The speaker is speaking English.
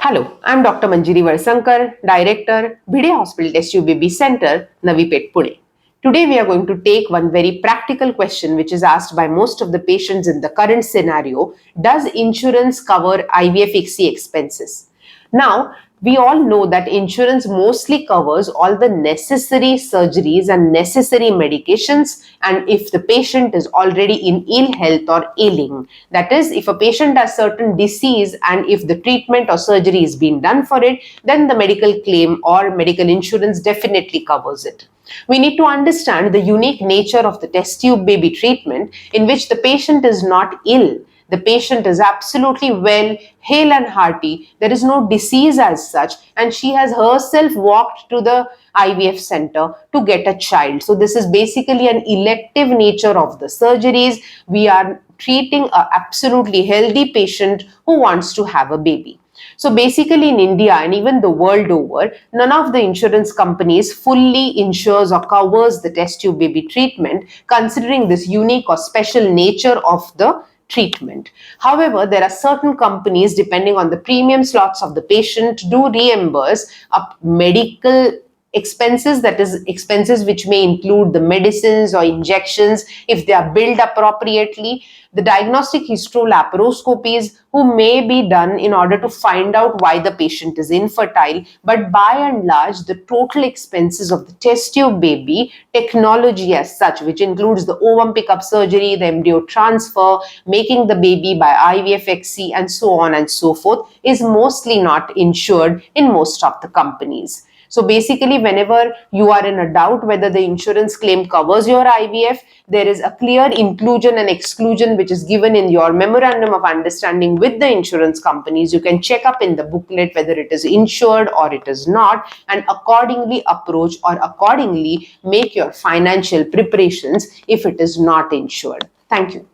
Hello, I'm Dr. Manjiri Varsankar, Director, Bhide Hospital Test Tube Baby Center, Navi Pet, Pune. Today we are going to take one very practical question which is asked by most of the patients in the current scenario. Does insurance cover IVF ICSI expenses? Now, we all know that insurance mostly covers all the necessary surgeries and necessary medications, and if the patient is already in ill health or ailing, that is, if a patient has certain disease and if the treatment or surgery is being done for it, then the medical claim or medical insurance definitely covers it. We need to understand the unique nature of the test tube baby treatment, in which the patient is not ill. The patient is absolutely well, hale and hearty. There is no disease as such, and she has herself walked to the IVF center to get a child. So this is basically an elective nature of the surgeries. We are treating an absolutely healthy patient who wants to have a baby. So basically in India and even the world over, none of the insurance companies fully insures or covers the test tube baby treatment, considering this unique or special nature of the treatment. However, there are certain companies, depending on the premium slots of the patient, do reimburse up medical expenses, that is expenses which may include the medicines or injections if they are billed appropriately, the diagnostic hysterolaparoscopies who may be done in order to find out why the patient is infertile, but by and large the total expenses of the test tube baby technology as such, which includes the ovum pickup surgery, the embryo transfer, making the baby by IVF ICSI and so on and so forth, is mostly not insured in most of the companies. So basically, whenever you are in a doubt whether the insurance claim covers your IVF, there is a clear inclusion and exclusion which is given in your memorandum of understanding with the insurance companies. You can check up in the booklet whether it is insured or it is not, and accordingly approach or accordingly make your financial preparations if it is not insured. Thank you.